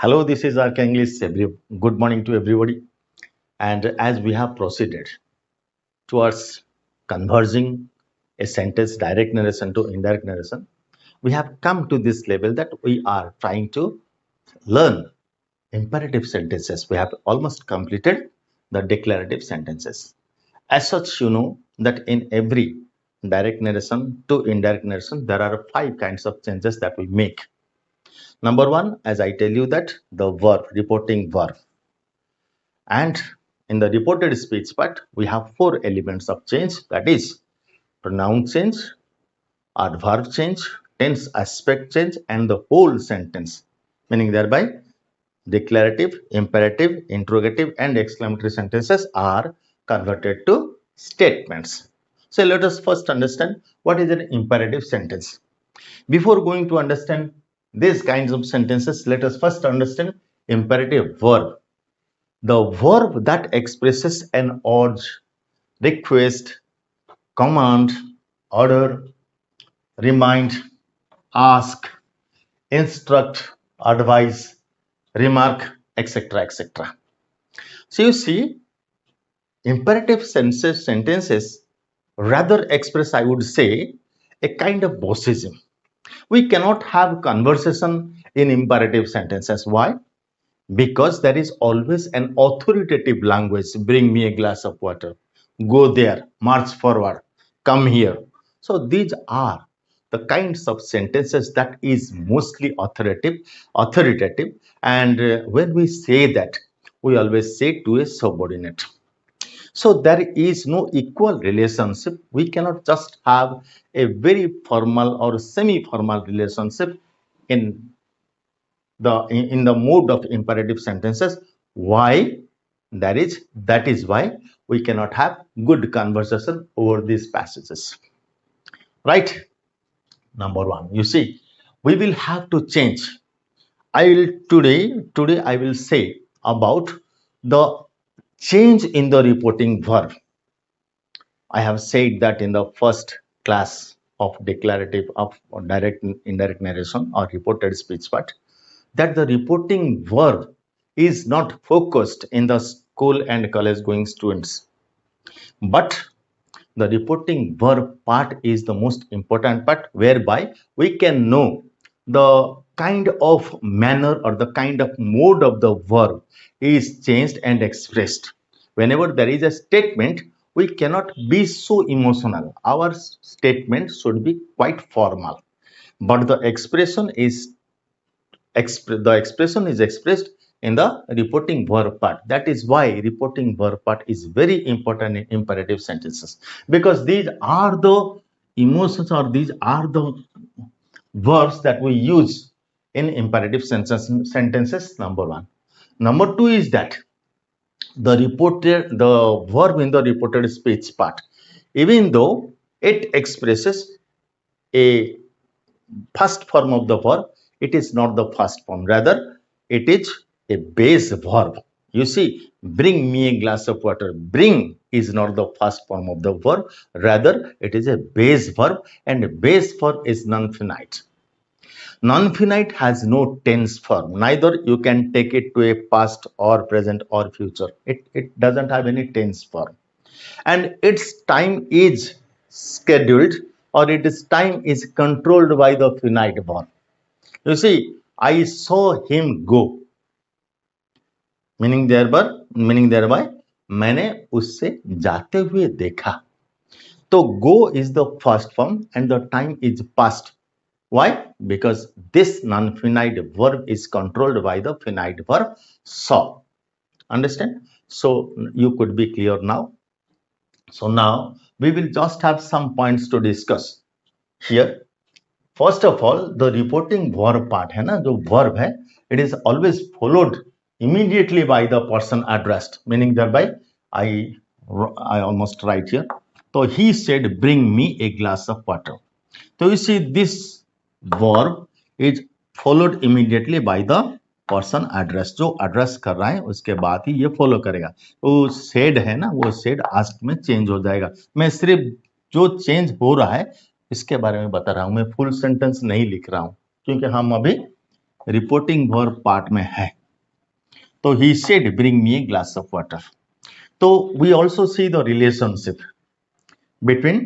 Hello, this is Ark English. Good morning to everybody. And as we have proceeded towards converging a sentence direct narration to indirect narration, we have come to this level that we are trying to learn imperative sentences. We have almost completed the declarative sentences. As such, you know that in every direct narration to indirect narration, there are 5 kinds of changes that we make. Number one, as I tell you, that the verb, reporting verb. And in the reported speech part, we have 4 elements of change, that is pronoun change, adverb change, tense aspect change, and the whole sentence. Meaning thereby declarative, imperative, interrogative, and exclamatory sentences are converted to statements. So let us first understand what is an imperative sentence. Before going to understand these kinds of sentences, let us first understand imperative verb. The verb that expresses an urge, request, command, order, remind, ask, instruct, advise, remark, etc. etc. So you see, imperative sentences rather express, I would say, a kind of bossism. We cannot have conversation in imperative sentences. Why? Because there is always an authoritative language. Bring me a glass of water, go there, march forward, come here. So these are the kinds of sentences that is mostly authoritative, and when we say that, we always say to a subordinate. So there is no equal relationship. We cannot just have a very formal or semi-formal relationship in the mode of imperative sentences. Why? That is why we cannot have good conversation over these passages, right? Number one, you see, we will have to change. I will today I will say about the change in the reporting verb. I have said that in the first class of declarative of direct indirect narration or reported speech part, that the reporting verb is not focused in the school and college going students, but the reporting verb part is the most important part, whereby we can know the kind of manner or the kind of mode of the verb is changed and expressed. Whenever there is a statement, we cannot be so emotional. Our statement should be quite formal, but the expression is expressed in the reporting verb part. That is why reporting verb part is very important in imperative sentences, because these are the emotions or these are the verbs that we use in imperative sentences. Number one. Number two is that the verb in the reported speech part, even though it expresses a first form of the verb, it is not the first form. Rather, it is a base verb. You see, bring me a glass of water. Bring is not the first form of the verb. Rather, it is a base verb, and base verb is non-finite. Non-finite has no tense form. Neither you can take it to a past or present or future. It doesn't have any tense form. And its time is scheduled, or its time is controlled by the finite verb. You see, I saw him go, meaning thereby मैंने उससे जाते हुए देखा. तो go is the first form and the time is past. Why? Because this non-finite verb is controlled by the finite verb saw. Understand? So you could be clear now. So now we will just have some points to discuss here. First of all, the reporting verb part है ना, जो verb है, it is always followed immediately by the person addressed. Meaning thereby, I almost write here. So he said, "Bring me a glass of water." So you see, this verb is followed immediately by the person addressed. जो address कर रहा है उसके बाद ही ये follow करेगा. तो said है ना, वो said asked में change हो जाएगा. मैं सिर्फ जो change हो रहा है इसके बारे में बता रहा हूं, मैं फुल सेंटेंस नहीं लिख रहा हूं, क्योंकि हम अभी रिपोर्टिंग वर्ब पार्ट में है, तो he said bring me a glass of water. तो we also see the relationship between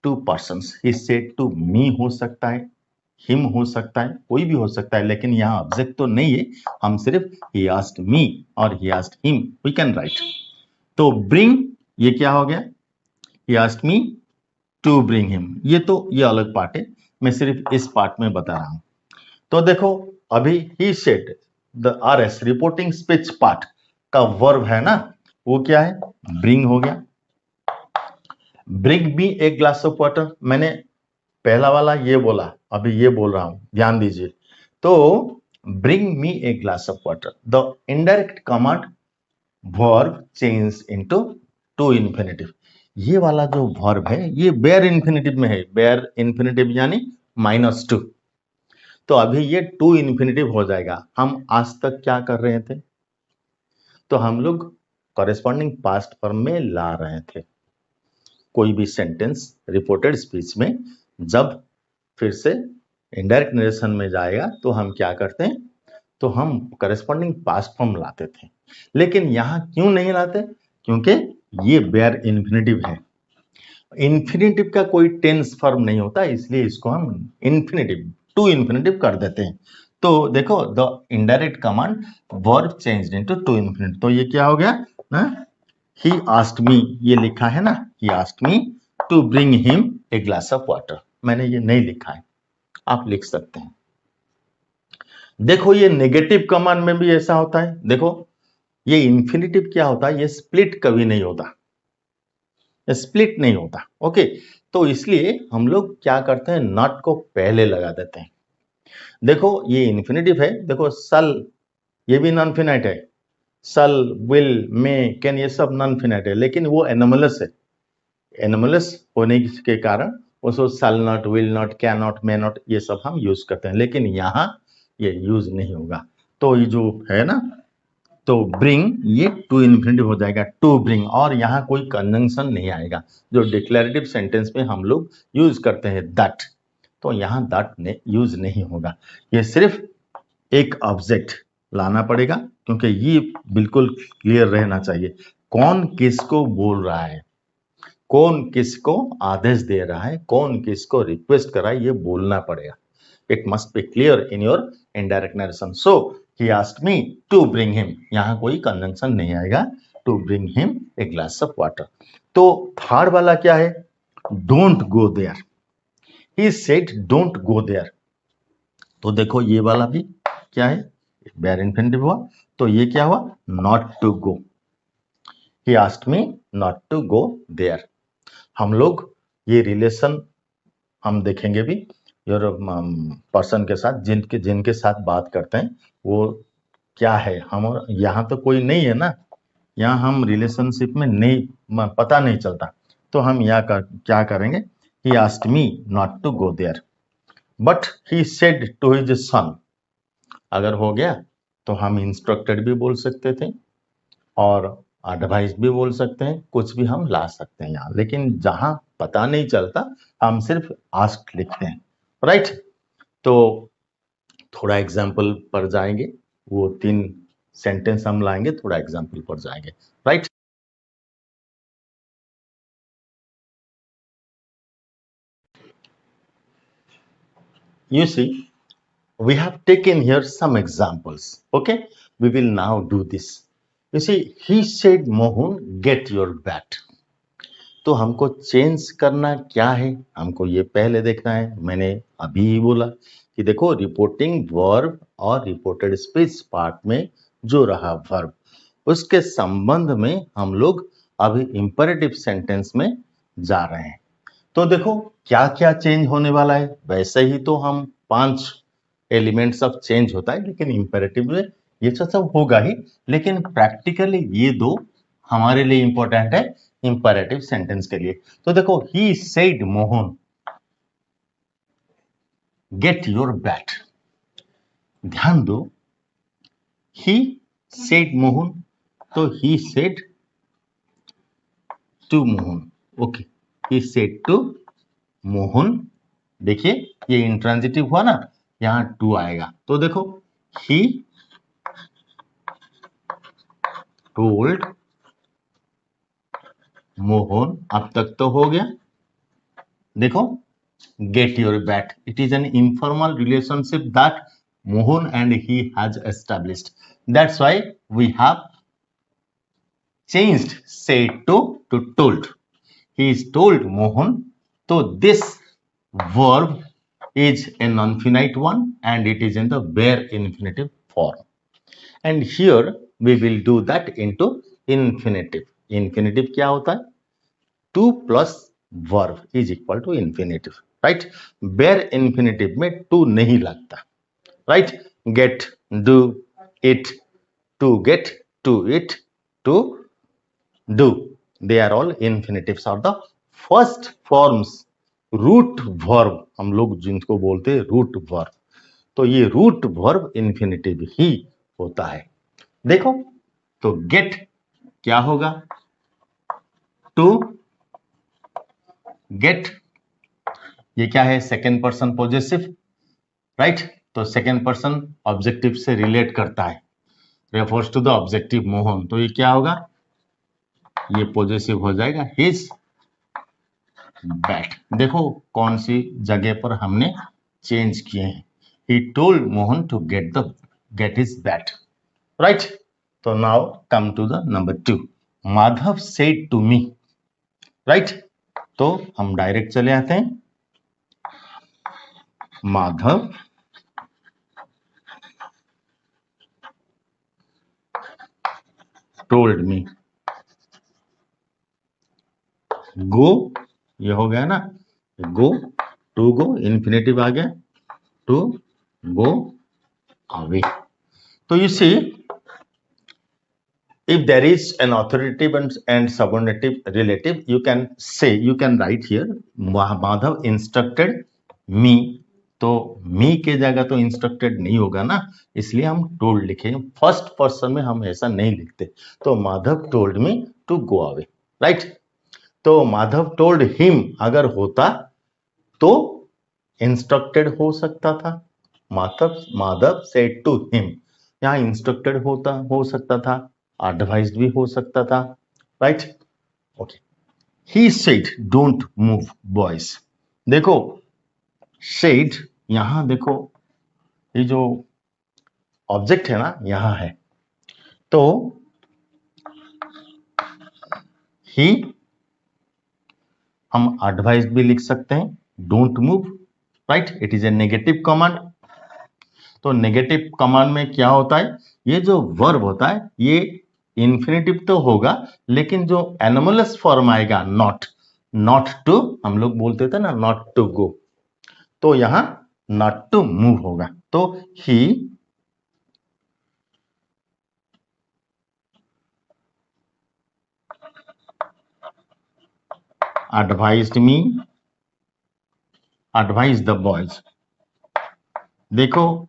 two persons. He said to me हो सकता है, हिम हो सकता है, कोई भी हो सकता है, लेकिन यहाँ ऑब्जेक्ट तो नहीं है, हम सिर्फ ही आस्क्ड मी और he asked him we can write. तो ब्रिंग ये क्या हो गया, he asked me to bring him, ये अलग पार्ट है, मैं सिर्फ इस पार्ट में बता रहा हूं। तो देखो अभी he said the RS reporting speech part का वर्ब है ना, वो क्या है, ब्रिंग हो गया। ब्रिंग मी एक ग्लास ऑफ वाटर, मैंने पहला वाला ये बोला, अभी ये बोल रहा हूं, ध्यान दीजिए। तो bring me a glass of water, the indirect command verb change into two infinitive. ये वाला जो वर्ब है ये बेयर इन्फिनेटिव में है, बेयर इन्फिनेटिव यानी -2। तो अभी ये टू इन्फिनेटिव हो जाएगा। हम आज तक क्या कर रहे थे, तो हम लोग कॉरेस्पॉन्डिंग पास्ट फॉर्म में ला रहे थे। कोई भी सेंटेंस रिपोर्टेड स्पीच में जब फिर से इनडायरेक्ट नरेशन में जाएगा तो हम क्या करते हैं, तो हम करेस्पॉन्डिंग पास्ट फॉर्म लाते थे। लेकिन यहां क्यों नहीं लाते, क्योंकि ये बेयर इन्फिनेटिव है। इन्फिनेटिव का कोई टेंस फॉर्म नहीं होता, इसलिए इसको हम इन्फिनेटिव टू इन्फिनेटिव कर देते हैं। तो देखो the indirect command verb changed into two infinitive, तो ये क्या हो गया ना, ही आस्क्ड मी, ये लिखा है ना, he asked me to bring him a glass of water, मैंने ये नहीं लिखा है, आप लिख सकते हैं। देखो ये नेगेटिव कमांड में भी ऐसा होता है, देखो ये इन्फिनेटिव क्या होता है, ये स्प्लिट कभी नहीं होता, स्प्लिट नहीं होता, ओके। तो इसलिए हम लोग क्या करते हैं, नॉट को पहले लगा देते हैं। देखो ये इन्फिनेटिव है, देखो सल ये भी नॉन फिनाइट है, सल विल मे कैन ये सब नॉन फिनाइट है, लेकिन वो एनोमलस है। एनोमलस होने के कारण उसको सल not, will not, can not, may not ये सब हम यूज करते हैं, लेकिन यहाँ ये यूज नहीं होगा। तो ये जो है ना, तो ब्रिंग ये टू इन्फिनेटिव हो जाएगा, टू ब्रिंग, और यहाँ कोई कंजंक्शन नहीं आएगा जो डिक्लेरेटिव सेंटेंस में हम लोग यूज करते हैं दैट, तो यहाँ दैट यूज नहीं होगा। ये सिर्फ एक ऑब्जेक्ट लाना पड़ेगा, क्योंकि ये बिल्कुल क्लियर रहना चाहिए कौन किसको बोल रहा है, कौन किसको आदेश दे रहा है, कौन किसको रिक्वेस्ट कर रहा है, ये बोलना पड़ेगा। It must be clear in your indirect narration. So he asked me to bring him, यहां कोई कंजंक्शन नहीं आएगा, to bring him a glass of water. तो थर्ड वाला क्या है, don't go there, he said don't go there. तो देखो ये वाला भी क्या है, बेयर इन्फिनेटिव हुआ, तो ये क्या हुआ, not to go, he asked me not to go there. हम लोग ये रिलेशन हम देखेंगे भी, योर पर्सन के साथ, जिनके जिनके साथ बात करते हैं वो क्या है, हम यहाँ तो कोई नहीं है ना, यहाँ हम रिलेशनशिप में नहीं, पता नहीं चलता, तो हम यहाँ क्या करेंगे, he asked me not to go there but he said to his son. अगर हो गया तो हम इंस्ट्रक्टेड भी बोल सकते थे और एडवाइस भी बोल सकते हैं, कुछ भी हम ला सकते हैं यहाँ, लेकिन जहां पता नहीं चलता हम सिर्फ आस्क लिखते हैं, राइट। तो थोड़ा एग्जाम्पल पर जाएंगे, वो 3 सेंटेंस हम लाएंगे, थोड़ा एग्जाम्पल पर जाएंगे, right. You see, we have taken here some examples, okay, we will now do this. You see, he said Mohan get your bat, तो हमको चेंज करना क्या है, हमको ये पहले देखना है। मैंने अभी ही बोला कि देखो रिपोर्टिंग वर्ब और रिपोर्टेड स्पीच पार्ट में जो रहा वर्ब, उसके संबंध में हम लोग अभी इंपेरेटिव सेंटेंस में जा रहे हैं। तो देखो क्या क्या चेंज होने वाला है, वैसे ही तो हम 5 एलिमेंट्स ऑफ चेंज होता है, लेकिन इंपेरेटिव में ये सब होगा ही, लेकिन प्रैक्टिकली ये 2 हमारे लिए इंपॉर्टेंट है इंपेरेटिव सेंटेंस के लिए। तो देखो he said Mohan get your bat, ध्यान दो, ही सेड मोहन, तो he said to Mohan, okay, he said to Mohan. देखिए ये इंट्रांजिटिव हुआ ना, यहां टू आएगा, तो देखो he told मोहन, अब तक तो हो गया। देखो, get your bat, it is an informal relationship that Mohan and he has established. That's why we have changed said to told. He is told Mohan. So this verb is a non-finite one and it is in the bare infinitive form. And here we will do that into infinitive. Infinitive क्या होता है? To plus verb is equal to infinitive, right? Bare infinitive में to नहीं लगता, right? Get, do, it, to get, to it, to do, they are all infinitives are the first forms. Root verb हम लोग जिनको बोलते हैं root verb, तो ये रूट वर्ब इंफिनिटिव ही होता है। देखो, तो गेट क्या होगा? टू गेट, ये क्या है? Second person possessive, right? तो सेकेंड पर्सन ऑब्जेक्टिव से रिलेट करता है, refers to the objective Mohan, तो ये क्या होगा? ये पॉजेसिव हो जाएगा हिज बैट। देखो कौन सी जगह पर हमने चेंज किए हैं। He told Mohan to get his bat, right? तो now come to the number 2, Madhav said to me, right? तो हम डायरेक्ट चले आते हैं। माधव टोल्ड मी, गो, ये हो गया ना, गो, टू गो इन्फिनेटिव आ गया, टू गो अवे। तो you see, if there is an authoritative and subordinative relative, you can say, you can write here, Madhav instructed me, तो मी के जगह तो इंस्ट्रक्टेड नहीं होगा ना, इसलिए हम टोल्ड लिखेंगे। फर्स्ट पर्सन में हम ऐसा नहीं लिखते, तो Madhav told me to go away, right? तो माधव टोल्ड हिम अगर होता तो इंस्ट्रक्टेड हो सकता था। माधव सेड टू हिम, यहां इंस्ट्रक्टेड हो सकता था, एडवाइज्ड भी हो सकता था, right? Okay, he said don't move boys. देखो सेड, यहां देखो ये जो ऑब्जेक्ट है ना यहां है, तो ही हम एडवाइज्ड भी लिख सकते हैं, don't move, right? It is a negative command. तो नेगेटिव कमांड में क्या होता है? ये जो वर्ब होता है ये इंफिनिटिव तो होगा, लेकिन जो एनोमलस फॉर्म आएगा नॉट टू, हम लोग बोलते थे ना नॉट टू गो, तो यहां नॉट टू मूव होगा। तो he advised me, advise the boys. देखो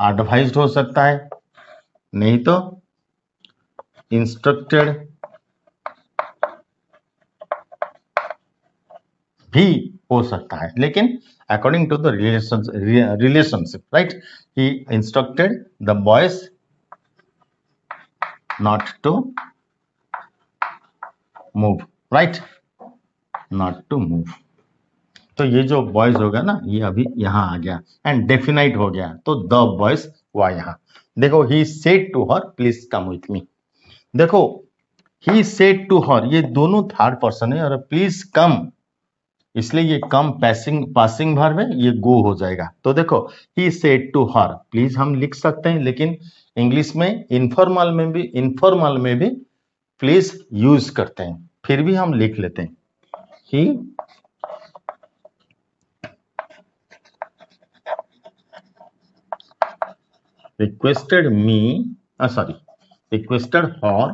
एडवाइज्ड हो सकता है, नहीं तो इंस्ट्रक्टेड भी हो सकता है, लेकिन according to the relationship, right? He instructed the boys not to move, right? Not to move. तो ये जो बॉयज होगा ना ये अभी यहां आ गया एंड डेफिनाइट हो गया, तो द बॉयज हुआ यहां। देखो he said to her please come with me. देखो ही सेड टू हर, ये दोनों थर्ड पर्सन है, और प्लीज कम, इसलिए ये कम पासिंग वर्ब है, ये गो हो जाएगा। तो देखो he said to her, please हम लिख सकते हैं, लेकिन इंग्लिश में इनफॉर्मल में भी प्लीज यूज करते हैं, फिर भी हम लिख लेते हैं। He requested her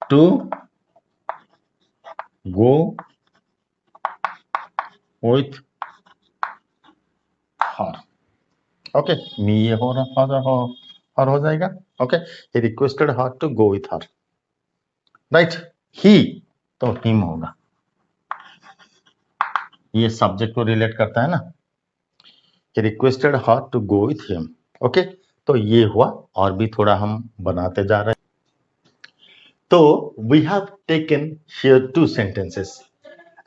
to go with her. Okay, मी ये हो जाएगा। Okay, he requested her to go with her, right? He तो हिम होगा, ये सब्जेक्ट को रिलेट करता है ना। He requested her to go with him. Okay, तो ये हुआ और भी थोड़ा हम बनाते जा रहे हैं. So we have taken here two sentences,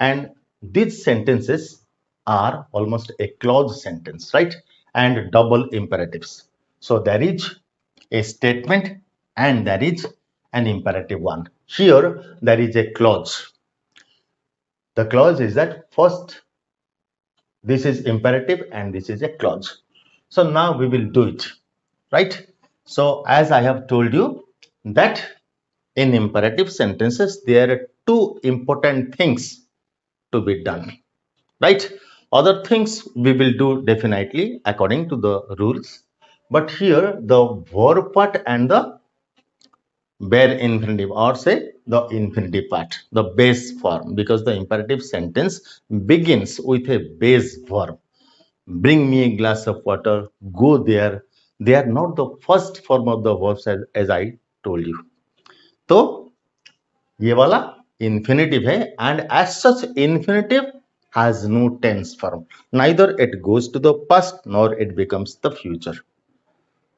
and these sentences are almost a clause sentence, right? And double imperatives. So there is a statement and there is an imperative one. Here there is a clause. The clause is that first this is imperative and this is a clause. So now we will do it, right? So as I have told you that in imperative sentences there are two important things to be done, right? Other things we will do definitely according to the rules, but here the verb part and the bare infinitive, or say the infinitive part, the base form, because the imperative sentence begins with a base verb. Bring me a glass of water, go there. They are not the first form of the verbs, as I told you. तो ये वाला infinitive है, and as such infinitive has no tense form. Neither it goes to the past nor it becomes the future.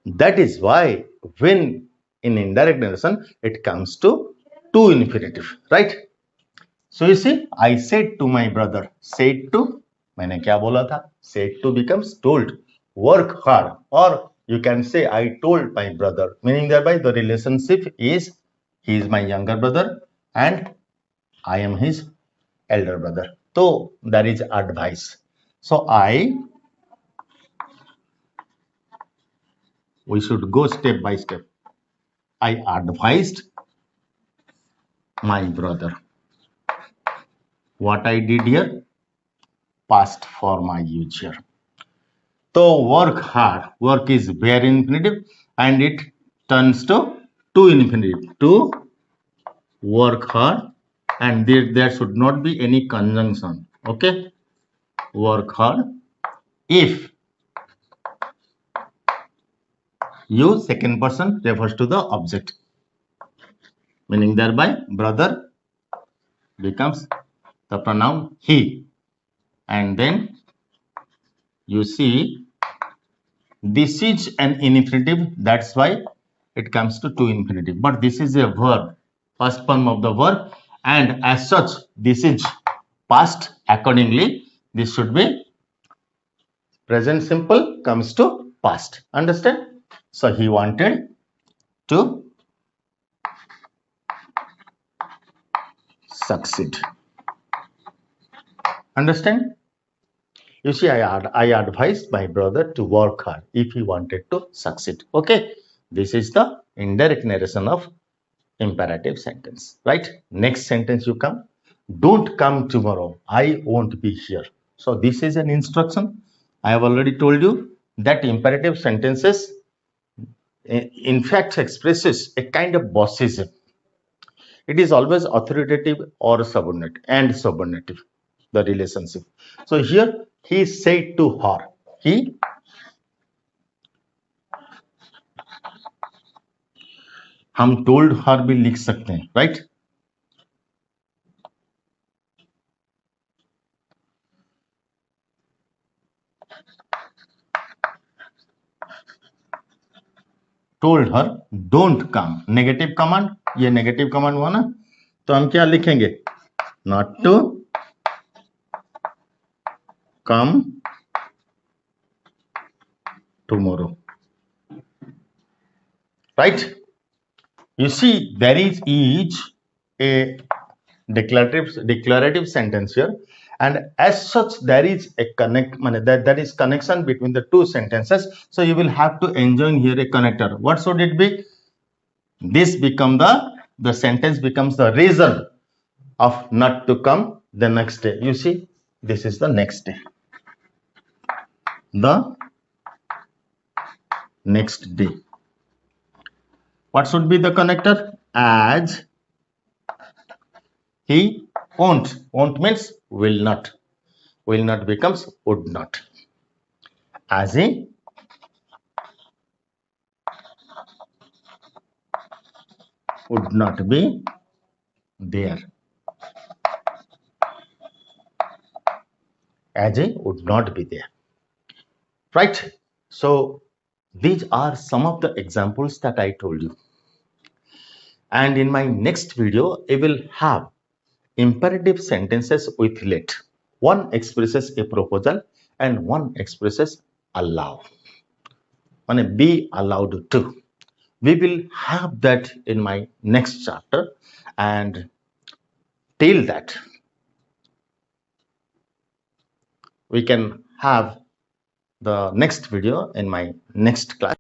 That is why when in indirect narration it comes to infinitive, right? So you see, I said to my brother. Said to, मैंने क्या बोला था? Said to becomes told. Work hard, or you can say I told my brother, meaning thereby the relationship is he is my younger brother and I am his elder brother. So that is advice. So we should go step by step. I advised my brother. What I did here? Past for my use here. So work hard. Work is bare infinitive and it turns to infinitive. To work hard, and there should not be any conjunction. Okay. Work hard. If you second person refers to the object, meaning thereby brother becomes the pronoun he, and then you see this is an infinitive, that's why it comes to infinitive, but this is a verb, first form of the verb, and as such this is past. Accordingly this should be present simple comes to past. Understand? So he wanted to succeed. Understand? You see, I advised my brother to work hard if he wanted to succeed. Okay, this is the indirect narration of imperative sentence, right? Next sentence you come. Don't come tomorrow. I won't be here. So this is an instruction. I have already told you that imperative sentences in fact expresses a kind of bossism. It is always authoritative or subordinate and subordinative, the relationship. So here he said to her, he हम told her भी लिख सकते हैं, right? told her don't come. Negative command, ये negative command हुआ ना, तो हम क्या लिखेंगे? Not to come tomorrow, right? You see, there is a declarative sentence here, and as such there is a there is connection between the two sentences. So you will have to enjoin here a connector. What should it be? This become the sentence becomes the reason of not to come the next day. You see, this is the next day. The next day. What should be the connector? As he won't. Won't means will not. Will not becomes would not. As he would not be there. As he would not be there. right? So these are some of the examples that I told you, and in my next video I will have imperative sentences with let. One expresses a proposal and one expresses allow, be allowed to. We will have that in my next chapter, and till that we can have the next video in my next class.